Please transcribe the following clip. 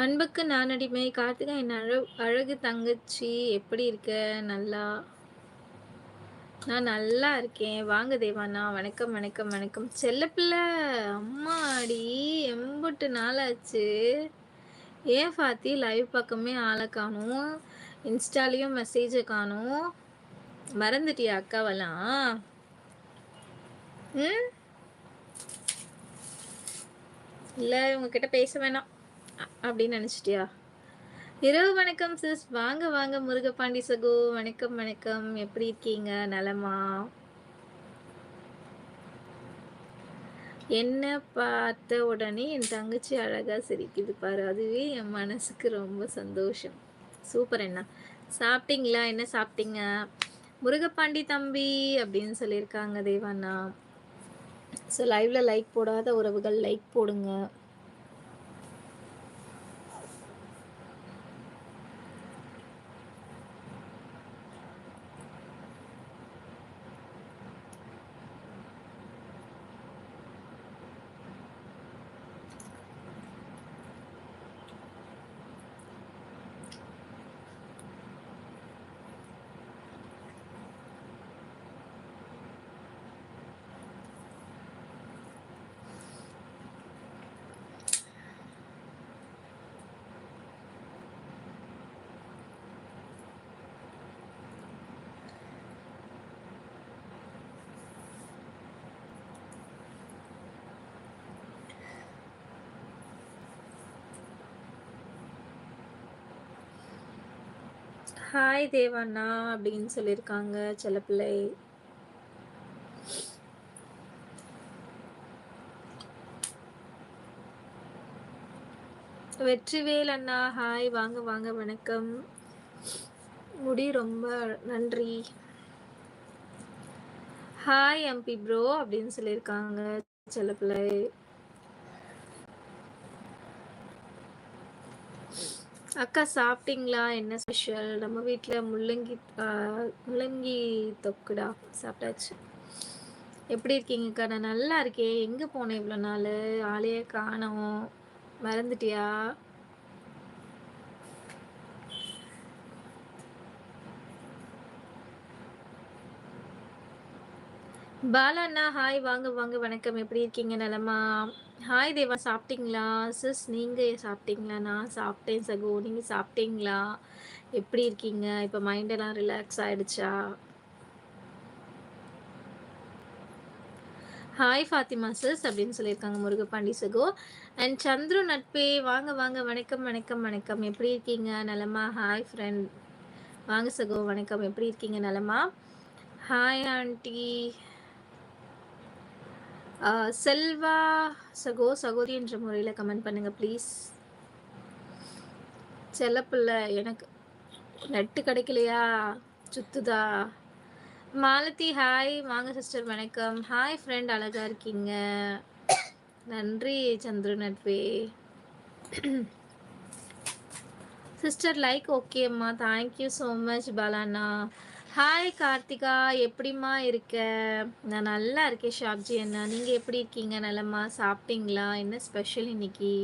அன்புக்கு நான் அடிமை. கார்த்திகா என் அழகு தங்கச்சி எப்படி இருக்க? நல்லா நான் நல்லா இருக்கேன். வாங்க தேவாண்ணா. வணக்கம், வணக்கம், வணக்கம். செல்லப்பிள்ளை அம்மாடி! எம்புட்டு நாளாச்சு. ஏன் ஃபாத்தி லைவ் பக்கமே ஆள காணோம். இன்ஸ்டாலயும் மெசேஜ காணோம். மறந்துட்டியா அக்காவெல்லாம்? ம்? இல்ல இவங்க கிட்ட பேச வேணாம் அப்படின்னு நினைச்சிட்டியா? இரவு வணக்கம் சிஸ். வாங்க வாங்க முருகப்பாண்டி சகோ. வணக்கம் வணக்கம். எப்படி இருக்கீங்க? நலமா? என்ன பார்த்த உடனே என் தங்கச்சி அழகா சிரிக்குது பாரு. அதுவே என் மனசுக்கு ரொம்ப சந்தோஷம். சூப்பர் அண்ணா. சாப்பிட்டீங்களா? என்ன சாப்பிட்டீங்க? முருகப்பாண்டி தம்பி அப்படின்னு சொல்லியிருக்காங்க தேவாண்ணா. ஸோ லைவ்ல லைக் போடாத உறவுகள் லைக் போடுங்க. ஹாய் தேவண்ணா அப்படின்னு சொல்லியிருக்காங்க செல்லப்பிள்ளை. வெற்றிவேல் அண்ணா ஹாய். வாங்க வாங்க வணக்கம். முடி ரொம்ப நன்றி. ஹாய் எம்பி ப்ரோ அப்படின்னு சொல்லியிருக்காங்க செல்லப்பிள்ளை. அக்கா சாப்பிட்டீங்களா? என்ன ஸ்பெஷல்? நம்ம வீட்டில் முள்ளங்கி தொக்குடா. சாப்பிட்டாச்சு. எப்படி இருக்கீங்கக்கா? நான் நல்லா இருக்கேன். எங்கே போனேன் இவ்வளோ நாள்? ஆளையே காணோம். மறந்துட்டியா? பாலா அண்ணா ஹாய். வாங்க வாங்க வணக்கம். எப்படி இருக்கீங்க? நலமா? ஹாய் தேவா. சாப்பிட்டீங்களா? சிஸ் நீங்கள் சாப்பிட்டீங்களா? நான் சாப்பிட்டேன் சகோ. நீங்கள் சாப்பிட்டீங்களா? எப்படி இருக்கீங்க? இப்போ மைண்டெல்லாம் ரிலாக்ஸ் ஆகிடுச்சா? ஹாய் ஃபாத்திமா சிஸ் அப்படின்னு சொல்லியிருக்காங்க முருகப்பாண்டி சகோ. அண்ட் சந்துரு நட்பே வாங்க வாங்க வணக்கம் வணக்கம் வணக்கம். எப்படி இருக்கீங்க? நலமா? Hi friend. வாங்க சகோ வணக்கம். எப்படி இருக்கீங்க? நலமா? Hi aunty. செல்வா சகோ சகோதரி என்ற முறையில் கமெண்ட் பண்ணுங்க ப்ளீஸ். செல்லப்பிள்ளை எனக்கு நெட்டு கிடைக்கலையா? சுத்துதா? மாலதி ஹாய். வாங்க சிஸ்டர் வணக்கம். Hi friend. அழகா இருக்கீங்க. நன்றி சந்துரு நட்பே. சிஸ்டர் லைக் ஓகே அம்மா. தேங்க்யூ ஸோ மச் பாலாண்ணா. ஹாய் கார்த்திகா. எப்படிம்மா இருக்க? நான் நல்லா இருக்கேன் ஷாப்ஜி அண்ணா. நீங்கள் எப்படி இருக்கீங்க? நலமா? சாப்பிட்டீங்களா? என்ன ஸ்பெஷல் இன்னைக்கு?